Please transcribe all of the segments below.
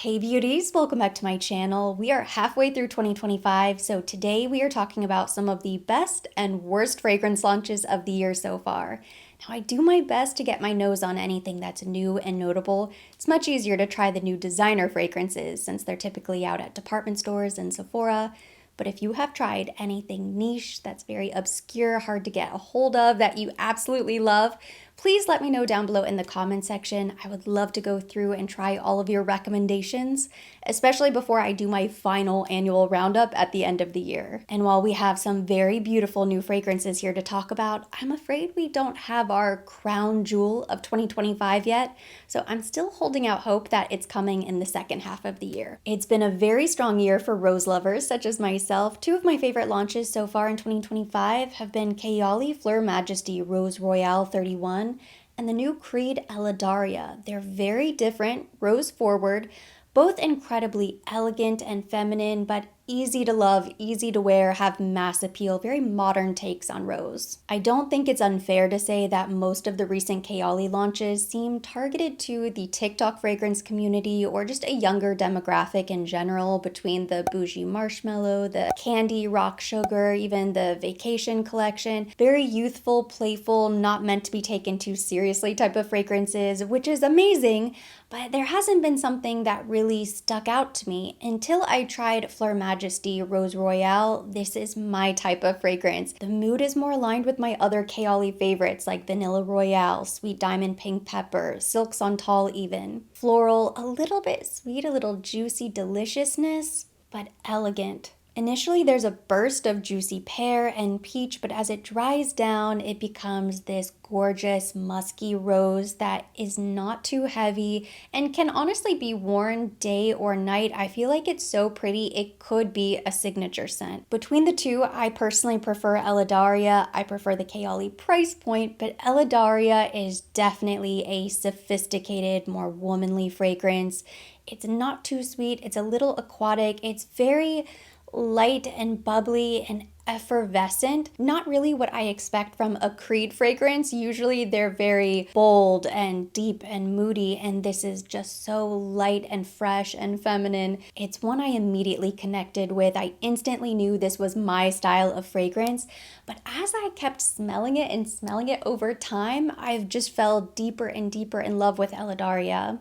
Hey beauties, welcome back to my channel. We are halfway through 2025, so today we are talking about some of the best and worst fragrance launches of the year so far. Now I do my best to get my nose on anything that's new and notable. It's much easier to try the new designer fragrances since they're typically out at department stores and Sephora. But if you have tried anything niche that's very obscure, hard to get a hold of, that you absolutely love, please let me know down below in the comment section. I would love to go through and try all of your recommendations, especially before I do my final annual roundup at the end of the year. And while we have some very beautiful new fragrances here to talk about, I'm afraid we don't have our crown jewel of 2025 yet, so I'm still holding out hope that it's coming in the second half of the year. It's been a very strong year for rose lovers such as myself. Two of my favorite launches so far in 2025 have been Kayali Fleur Majesty Rose Royale 31 and the new Creed Eladaria. They're very different, rose forward, both incredibly elegant and feminine, but easy to love, easy to wear, have mass appeal, very modern takes on rose. I don't think it's unfair to say that most of the recent Kayali launches seem targeted to the TikTok fragrance community or just a younger demographic in general, between the bougie marshmallow, the candy rock sugar, even the vacation collection. Very youthful, playful, not meant to be taken too seriously type of fragrances, which is amazing, but there hasn't been something that really stuck out to me until I tried Fleur Majesty Rose Royale. This is my type of fragrance. The mood is more aligned with my other Kayali favorites like Vanilla Royale, Sweet Diamond Pink Pepper, Silk Santal even. Floral, a little bit sweet, a little juicy deliciousness, but elegant. Initially, there's a burst of juicy pear and peach, but as it dries down, it becomes this gorgeous, musky rose that is not too heavy and can honestly be worn day or night. I feel like it's so pretty, it could be a signature scent. Between the two, I personally prefer Eladaria. I prefer the Kayali price point, but Eladaria is definitely a sophisticated, more womanly fragrance. It's not too sweet, it's a little aquatic, it's very light and bubbly and effervescent. Not really what I expect from a Creed fragrance. Usually they're very bold and deep and moody, and this is just so light and fresh and feminine. It's one I immediately connected with. I instantly knew this was my style of fragrance, but as I kept smelling it and smelling it over time, I've just fell deeper and deeper in love with Eladaria.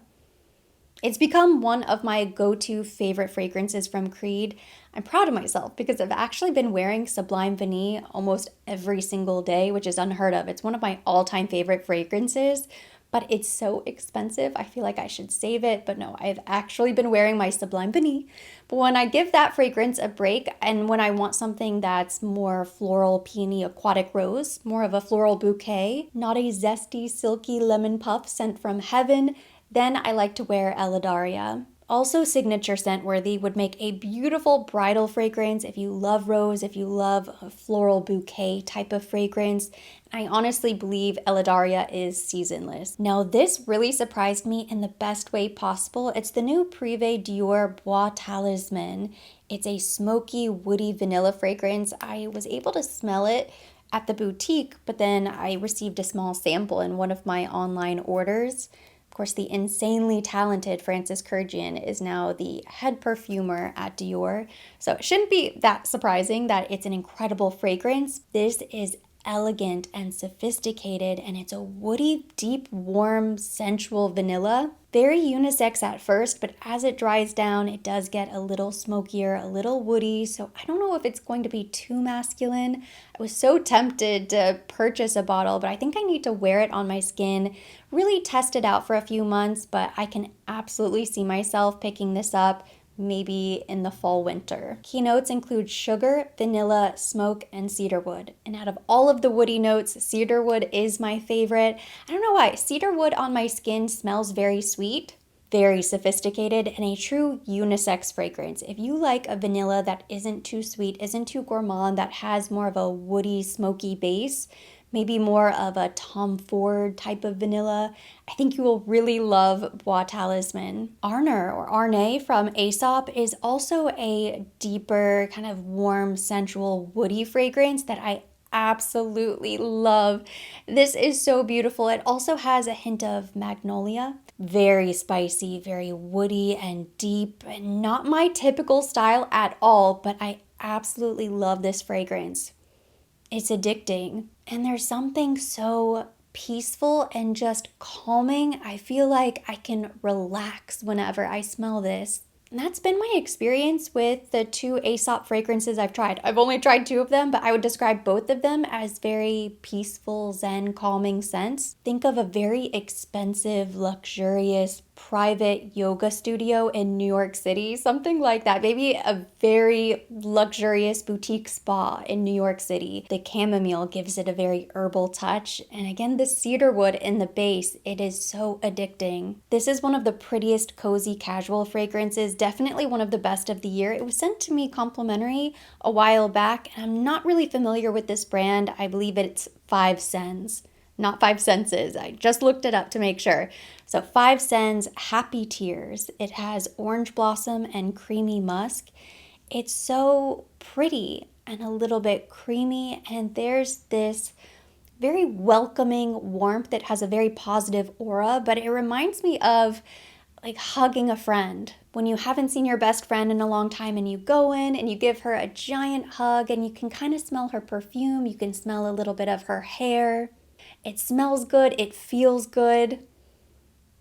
It's become one of my go-to favorite fragrances from Creed. I'm proud of myself because I've actually been wearing Sublime Vanille almost every single day, which is unheard of. It's one of my all-time favorite fragrances, but it's so expensive. I feel like I should save it, but no, I've actually been wearing my Sublime Vanille. But when I give that fragrance a break and when I want something that's more floral, peony, aquatic rose, more of a floral bouquet, not a zesty, silky lemon puff scent from heaven, then I like to wear Eladaria. Also signature scent worthy, would make a beautiful bridal fragrance if you love rose, if you love a floral bouquet type of fragrance. I honestly believe Eladaria is seasonless. Now this really surprised me in the best way possible. It's the new Privé Dior Bois Talisman. It's a smoky, woody vanilla fragrance. I was able to smell it at the boutique, but then I received a small sample in one of my online orders. Of course, the insanely talented Francis Kurkdjian is now the head perfumer at Dior, so it shouldn't be that surprising that it's an incredible fragrance. This is elegant and sophisticated, and it's a woody, deep, warm, sensual vanilla. Very unisex at first, but as it dries down, it does get a little smokier, a little woody, so I don't know if it's going to be too masculine. I was so tempted to purchase a bottle, but I think I need to wear it on my skin, really test it out for a few months, but I can absolutely see myself picking this up maybe in the fall winter. Keynotes include sugar, vanilla, smoke, and cedarwood. And out of all of the woody notes, cedarwood is my favorite. I don't know why, cedarwood on my skin smells very sweet, very sophisticated, and a true unisex fragrance. If you like a vanilla that isn't too sweet, isn't too gourmand, that has more of a woody, smoky base, maybe more of a Tom Ford type of vanilla, I think you will really love Bois Talisman. Arner or Arne from Aesop is also a deeper, kind of warm, sensual, woody fragrance that I absolutely love. This is so beautiful. It also has a hint of magnolia. Very spicy, very woody and deep, and not my typical style at all, but I absolutely love this fragrance. It's addicting. And there's something so peaceful and just calming. I feel like I can relax whenever I smell this. And that's been my experience with the two Aesop fragrances I've tried. I've only tried two of them, but I would describe both of them as very peaceful, zen, calming scents. Think of a very expensive, luxurious, private yoga studio in New York City, something like that. Maybe a very luxurious boutique spa in New York City. The chamomile gives it a very herbal touch. And again, the cedarwood in the base, it is so addicting. This is one of the prettiest, cozy, casual fragrances, definitely one of the best of the year. It was sent to me complimentary a while back, and I'm not really familiar with this brand. I believe it's Five Senses. Not Five Senses. I just looked it up to make sure. So Five Senses Happy Tears. It has orange blossom and creamy musk. It's so pretty and a little bit creamy, and there's this very welcoming warmth that has a very positive aura, but it reminds me of like hugging a friend. When you haven't seen your best friend in a long time and you go in and you give her a giant hug and you can kind of smell her perfume, you can smell a little bit of her hair. It smells good, it feels good,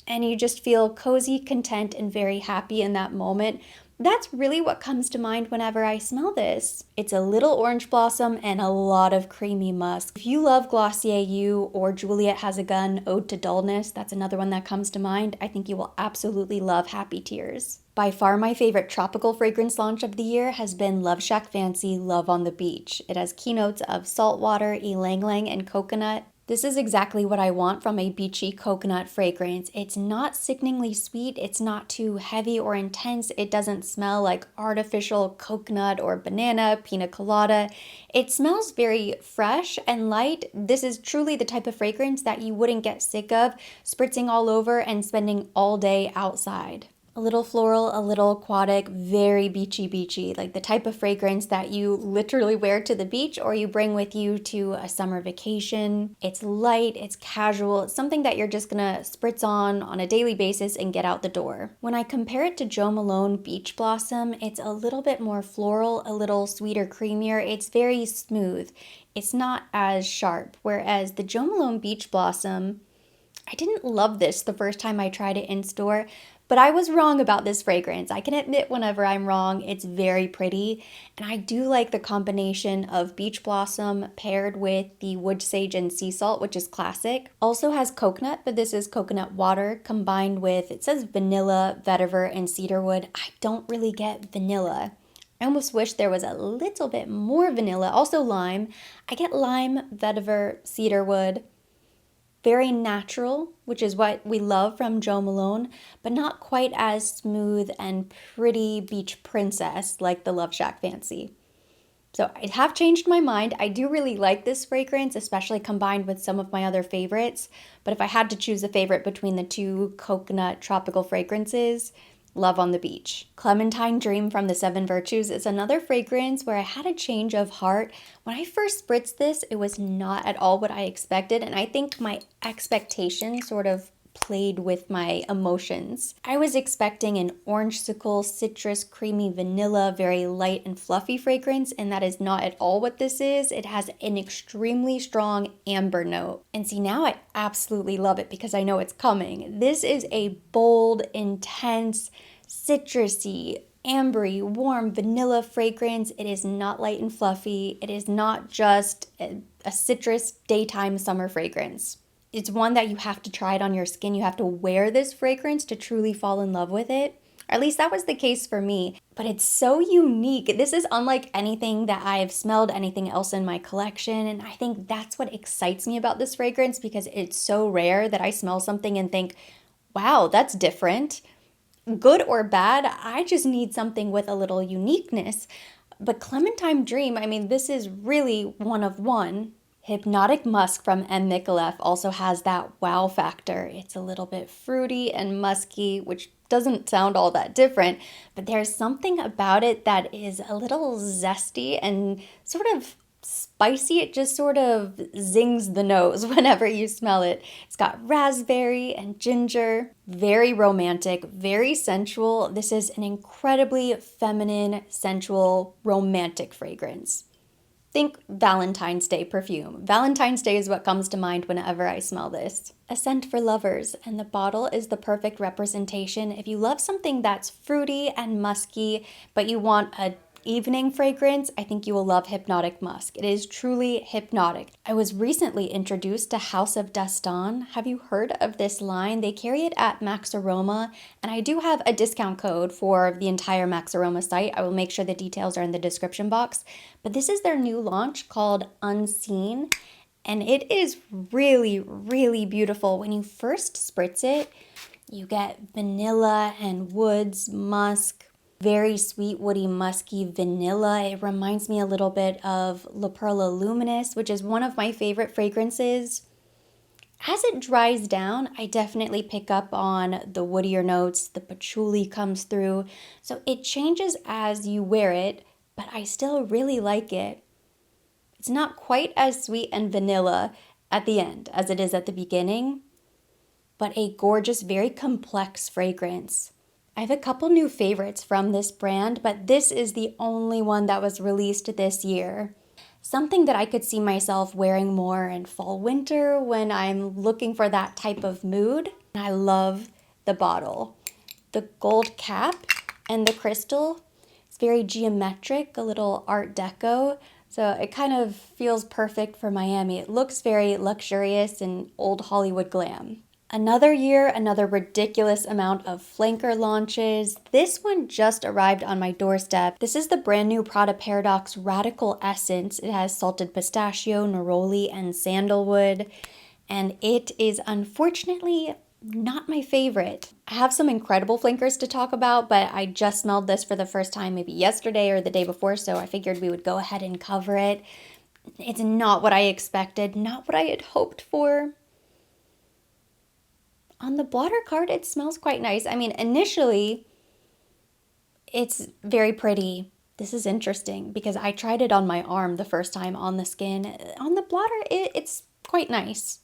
and you just feel cozy, content, and very happy in that moment. That's really what comes to mind whenever I smell this. It's a little orange blossom and a lot of creamy musk. If you love Glossier You or Juliet Has a Gun, Ode to Dullness, that's another one that comes to mind. I think you will absolutely love Happy Tears. By far my favorite tropical fragrance launch of the year has been Love Shack Fancy Love on the Beach. It has keynotes of saltwater, ylang ylang, and coconut. This is exactly what I want from a beachy coconut fragrance. It's not sickeningly sweet, it's not too heavy or intense, it doesn't smell like artificial coconut or banana, pina colada. It smells very fresh and light. This is truly the type of fragrance that you wouldn't get sick of spritzing all over and spending all day outside. A little floral, a little aquatic, very beachy, like the type of fragrance that you literally wear to the beach or you bring with you to a summer vacation. It's light, it's casual, it's something that you're just gonna spritz on a daily basis and get out the door. When I compare it to Jo Malone Beach Blossom, it's a little bit more floral, a little sweeter, creamier. It's very smooth. It's not as sharp, whereas the Jo Malone Beach Blossom, I didn't love this the first time I tried it in store, but I was wrong about this fragrance. I can admit whenever I'm wrong. It's very pretty, and I do like the combination of beach blossom paired with the wood sage and sea salt, which is classic. Also has coconut, but this is coconut water combined with, it says vanilla, vetiver, and cedarwood. I don't really get vanilla. I almost wish there was a little bit more vanilla. Also lime. I get lime, vetiver, cedarwood. Very natural, which is what we love from Jo Malone, but not quite as smooth and pretty beach princess like the Love Shack Fancy. So I have changed my mind. I do really like this fragrance, especially combined with some of my other favorites. But if I had to choose a favorite between the two coconut tropical fragrances, Love on the Beach. Clementine Dream from the Seven Virtues is another fragrance where I had a change of heart. When I first spritzed this, it was not at all what I expected, and I think my expectations sort of played with my emotions. I was expecting an orangesicle, citrus, creamy vanilla, very light and fluffy fragrance, and that is not at all what this is. It has an extremely strong amber note. And see, now I absolutely love it because I know it's coming. This is a bold, intense, citrusy, ambery, warm vanilla fragrance. It is not light and fluffy. It is not just a citrus daytime summer fragrance. It's one that you have to try it on your skin. You have to wear this fragrance to truly fall in love with it. Or at least that was the case for me. But it's so unique. This is unlike anything that I have smelled, anything else in my collection. And I think that's what excites me about this fragrance because it's so rare that I smell something and think, wow, that's different. Good or bad, I just need something with a little uniqueness. But Clementine Dream, I mean, this is really one of one. Hypnotic Musk from M. Micallef also has that wow factor. It's a little bit fruity and musky, which doesn't sound all that different, but there's something about it that is a little zesty and sort of spicy. It just sort of zings the nose whenever you smell it. It's got raspberry and ginger, very romantic, very sensual. This is an incredibly feminine, sensual, romantic fragrance. Think Valentine's Day perfume. Valentine's Day is what comes to mind whenever I smell this. A scent for lovers, and the bottle is the perfect representation. If you love something that's fruity and musky, but you want a evening fragrance, I think you will love Hypnotic Musk. It is truly hypnotic. I was recently introduced to House of Dastan. Have you heard of this line? They carry it at Max Aroma, and I do have a discount code for the entire Max Aroma site. I will make sure the details are in the description box. But this is their new launch called Unseen, and it is really, really beautiful. When you first spritz it, you get vanilla and woods, musk, very sweet, woody, musky vanilla. It reminds me a little bit of La Perla Luminous, which is one of my favorite fragrances. As it dries down, I definitely pick up on the woodier notes. The patchouli comes through. So it changes as you wear it, but I still really like it. It's not quite as sweet and vanilla at the end as it is at the beginning, but a gorgeous, very complex fragrance. I have a couple new favorites from this brand, but this is the only one that was released this year. Something that I could see myself wearing more in fall, winter when I'm looking for that type of mood. I love the bottle. The gold cap and the crystal, it's very geometric, a little art deco. So it kind of feels perfect for Miami. It looks very luxurious and old Hollywood glam. Another year, another ridiculous amount of flanker launches. This one just arrived on my doorstep. This is the brand new Prada Paradoxe Radical Essence. It has salted pistachio, neroli, and sandalwood. And it is unfortunately not my favorite. I have some incredible flankers to talk about, but I just smelled this for the first time maybe yesterday or the day before, so I figured we would go ahead and cover it. It's not what I expected, not what I had hoped for. On the blotter card, it smells quite nice. I mean, initially, it's very pretty. This is interesting because I tried it on my arm the first time on the skin. On the blotter, it's quite nice.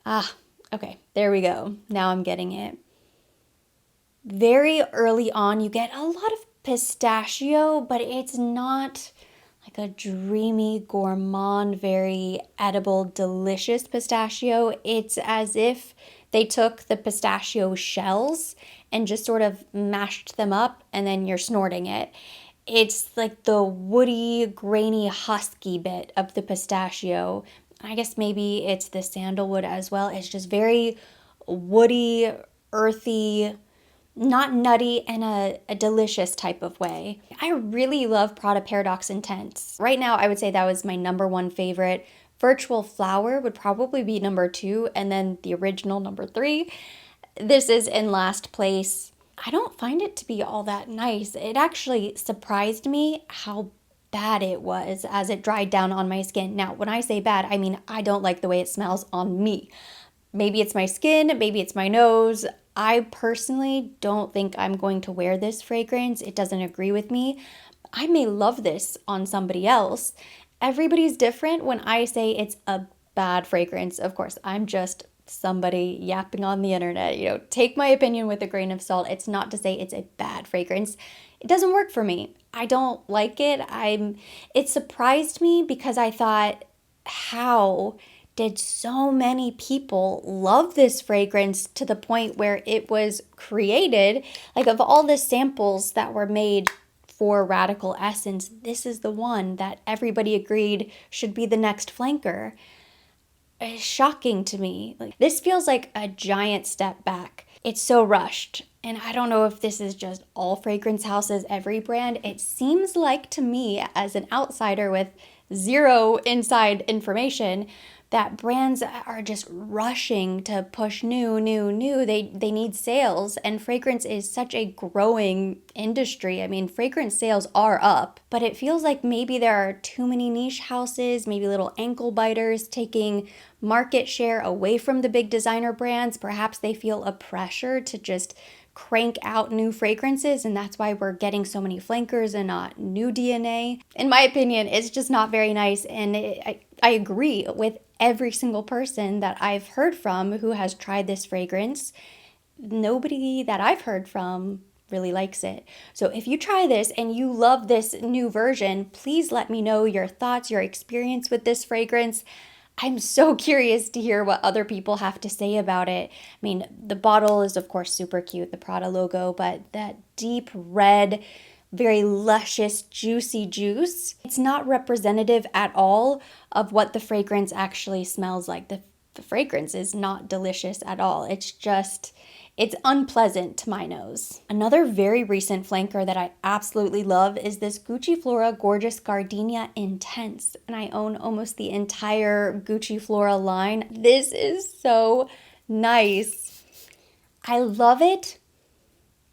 Okay, there we go. Now I'm getting it. Very early on, you get a lot of pistachio, but it's not like a dreamy, gourmand, very edible, delicious pistachio. It's as if they took the pistachio shells and just sort of mashed them up and then you're snorting it. It's like the woody, grainy, husky bit of the pistachio. I guess maybe it's the sandalwood as well. It's just very woody, earthy, not nutty, in a delicious type of way. I really love Prada Paradoxe Intense. Right now, I would say that was my number one favorite. Virtual Flower would probably be number 2, and then the original number 3. This is in last place. I don't find it to be all that nice. It actually surprised me how bad it was as it dried down on my skin. Now, when I say bad, I mean I don't like the way it smells on me. Maybe it's my skin, maybe it's my nose. I personally don't think I'm going to wear this fragrance. It doesn't agree with me. I may love this on somebody else. Everybody's different. When I say it's a bad fragrance, of course, I'm just somebody yapping on the internet. Take my opinion with a grain of salt. It's not to say it's a bad fragrance. It doesn't work for me. I don't like it. It surprised me because I thought, how did so many people love this fragrance to the point where it was created? Like, of all the samples that were made for Radical Essence, this is the one that everybody agreed should be the next flanker. It's shocking to me. This feels like a giant step back. It's so rushed. And I don't know if this is just all fragrance houses, every brand. It seems like to me, as an outsider with zero inside information, that brands are just rushing to push new. They need sales, and fragrance is such a growing industry. I mean, fragrance sales are up, but it feels like maybe there are too many niche houses, maybe little ankle biters taking market share away from the big designer brands. Perhaps they feel a pressure to just crank out new fragrances, and that's why we're getting so many flankers and not new DNA. In my opinion, it's just not very nice, and I agree with every single person that I've heard from who has tried this fragrance. Nobody that I've heard from really likes it. So if you try this and you love this new version, please let me know your thoughts, your experience with this fragrance. I'm so curious to hear what other people have to say about it. I mean, the bottle is of course super cute, the Prada logo, but that deep red, very luscious, juicy juice, it's not representative at all of what the fragrance actually smells like. The fragrance is not delicious at all. It's unpleasant to my nose. Another very recent flanker that I absolutely love is this Gucci Flora Gorgeous Gardenia Intense. And I own almost the entire Gucci Flora line. This is so nice. I love it,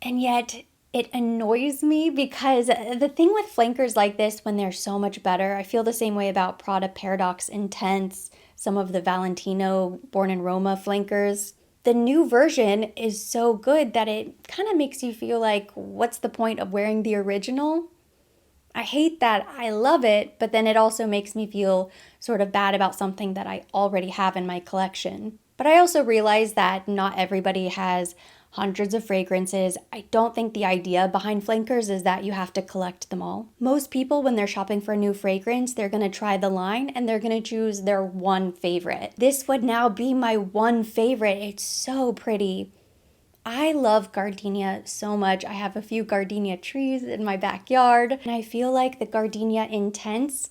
and yet it annoys me because the thing with flankers like this, when they're so much better, I feel the same way about Prada Paradox Intense, some of the Valentino Born in Roma flankers. The new version is so good that it kind of makes you feel like, what's the point of wearing the original? I hate that. I love it, but then it also makes me feel sort of bad about something that I already have in my collection. But I also realize that not everybody has hundreds of fragrances. I don't think the idea behind flankers is that you have to collect them all. Most people, when they're shopping for a new fragrance, they're gonna try the line and they're gonna choose their one favorite. This would now be my one favorite. It's so pretty. I love gardenia so much. I have a few gardenia trees in my backyard, and I feel like the Gardenia Intense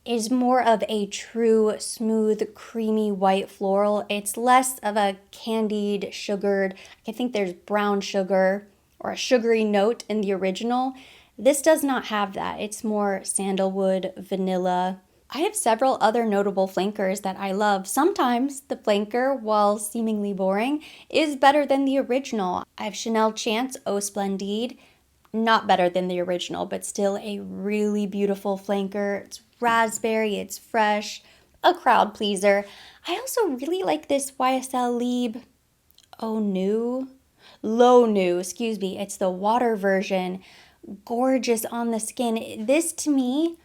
is more of a true, smooth, creamy white floral. It's less of a candied, sugared, I think there's brown sugar or a sugary note in the original. This does not have that. It's more sandalwood, vanilla. I have several other notable flankers that I love. Sometimes the flanker, while seemingly boring, is better than the original. I have Chanel Chance Eau Splendide, not better than the original, but still a really beautiful flanker. It's raspberry, it's fresh, a crowd pleaser. I also really like this YSL Libre Low Nu, excuse me. It's the water version. Gorgeous on the skin. This to me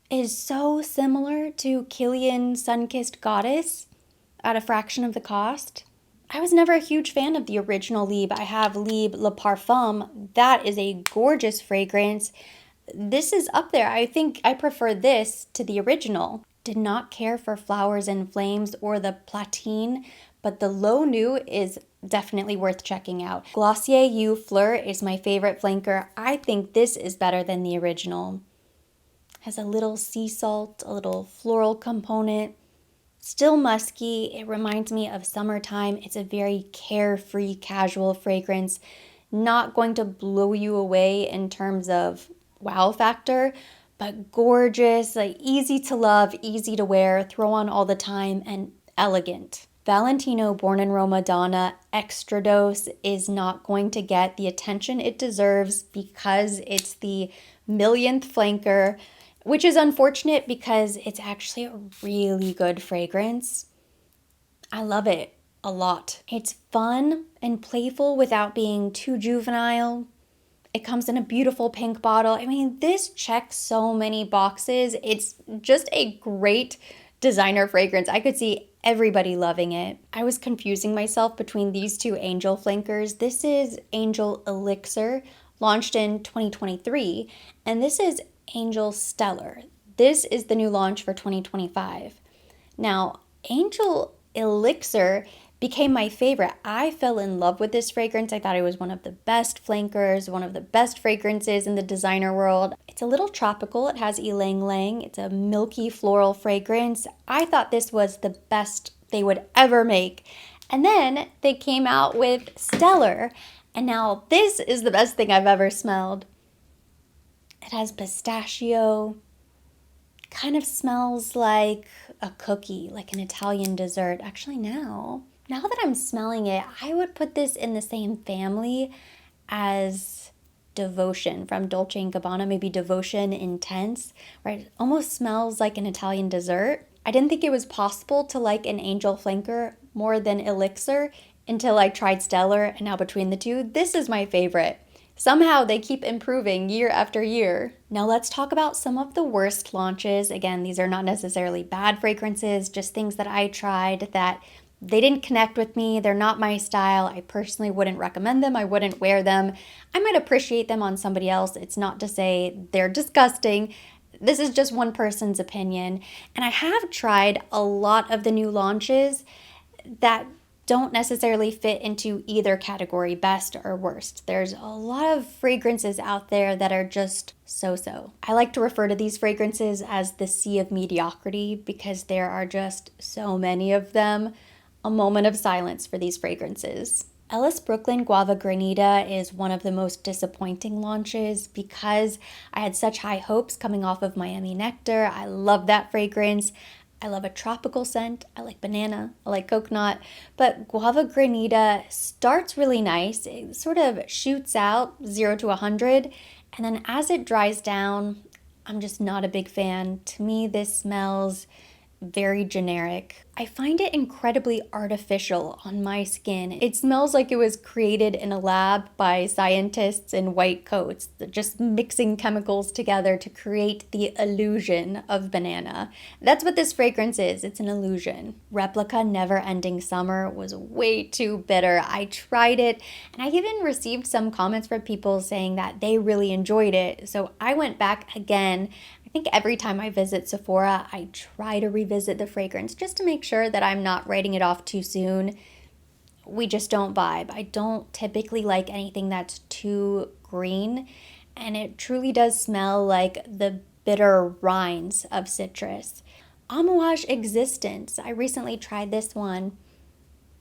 is so similar to Kilian Sunkissed Goddess at a fraction of the cost. I was never a huge fan of the original Libre. I have Libre Le Parfum. That is a gorgeous fragrance. This is up there. I think I prefer this to the original. Did not care for Flowers and Flames or the Platine, but the Low Nu is definitely worth checking out. Glossier You Fleur is my favorite flanker. I think this is better than the original. Has a little sea salt, a little floral component. Still musky. It reminds me of summertime. It's a very carefree, casual fragrance. Not going to blow you away in terms of wow factor, but gorgeous, like easy to love, easy to wear, throw on all the time, and elegant. Valentino Born in Roma Donna Extra Dose is not going to get the attention it deserves because it's the millionth flanker, which is unfortunate because it's actually a really good fragrance. I love it a lot. It's fun and playful without being too juvenile. It comes in a beautiful pink bottle. I mean, this checks so many boxes. It's just a great designer fragrance. I could see everybody loving it. I was confusing myself between these two Angel flankers. This is Angel Elixir, launched in 2023, and this is Angel Stellar. This is the new launch for 2025. Now, Angel Elixir became my favorite. I fell in love with this fragrance. I thought it was one of the best flankers, one of the best fragrances in the designer world. It's a little tropical. It has ylang ylang. It's a milky floral fragrance. I thought this was the best they would ever make. And then they came out with Stellar, and now this is the best thing I've ever smelled. It has pistachio, kind of smells like a cookie, like an Italian dessert. Actually, now that I'm smelling it, I would put this in the same family as Devotion from Dolce & Gabbana, maybe Devotion Intense, right? It almost smells like an Italian dessert. I didn't think it was possible to like an Angel flanker more than Elixir. until I tried Stellar, and now between the two, this is my favorite. Somehow they keep improving year after year. Now let's talk about some of the worst launches. Again, these are not necessarily bad fragrances, just things that I tried that they didn't connect with me. They're not my style. I personally wouldn't recommend them. I wouldn't wear them. I might appreciate them on somebody else. It's not to say they're disgusting. This is just one person's opinion. And I have tried a lot of the new launches that don't necessarily fit into either category, best or worst. There's a lot of fragrances out there that are just so-so. I like to refer to these fragrances as the sea of mediocrity because there are just so many of them. A moment of silence for these fragrances. Ellis Brooklyn Guava Granita is one of the most disappointing launches because I had such high hopes coming off of Miami Nectar. I love that fragrance. I love a tropical scent. I like banana. I like coconut. But Guava Granita starts really nice. It sort of shoots out 0 to 100. And then as it dries down, I'm just not a big fan. To me, this smells very generic. I find it incredibly artificial on my skin. It smells like it was created in a lab by scientists in white coats, just mixing chemicals together to create the illusion of banana. That's what this fragrance is. It's an illusion. Replica Never Ending Summer was way too bitter. I tried it and I even received some comments from people saying that they really enjoyed it. So I went back again. I think every time I visit Sephora, I try to revisit the fragrance just to make sure that I'm not writing it off too soon. We just don't vibe. I don't typically like anything that's too green, and it truly does smell like the bitter rinds of citrus. Amouage Existence. I recently tried this one.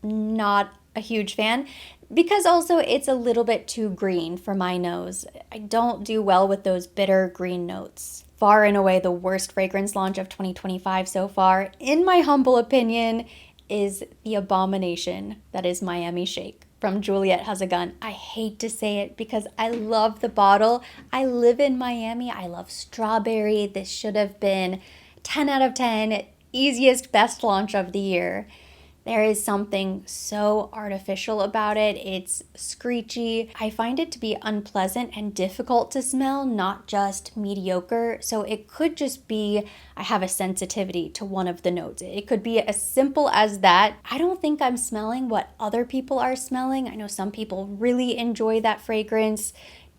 Not a huge fan because also it's a little bit too green for my nose. I don't do well with those bitter green notes. Far and away the worst fragrance launch of 2025 so far, in my humble opinion, is the abomination that is Miami Shake from Juliette Has a Gun. I hate to say it because I love the bottle. I live in Miami. I love strawberry. This should have been 10 out of 10, easiest, best launch of the year. There is something so artificial about it. It's screechy. I find it to be unpleasant and difficult to smell, not just mediocre. So it could just be I have a sensitivity to one of the notes. It could be as simple as that. I don't think I'm smelling what other people are smelling. I know some people really enjoy that fragrance.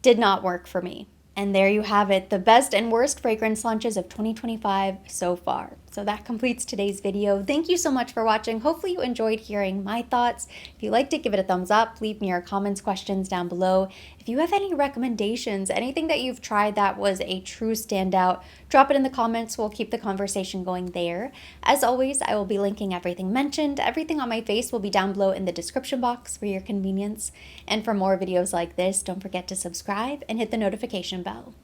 Did not work for me. And there you have it, the best and worst fragrance launches of 2025 so far. So that completes today's video. Thank you so much for watching. Hopefully you enjoyed hearing my thoughts. If you liked it, give it a thumbs up. Leave me your comments, questions down below. If you have any recommendations, anything that you've tried that was a true standout, drop it in the comments. We'll keep the conversation going there. As always, I will be linking everything mentioned. Everything on my face will be down below in the description box for your convenience. And for more videos like this, don't forget to subscribe and hit the notification bell.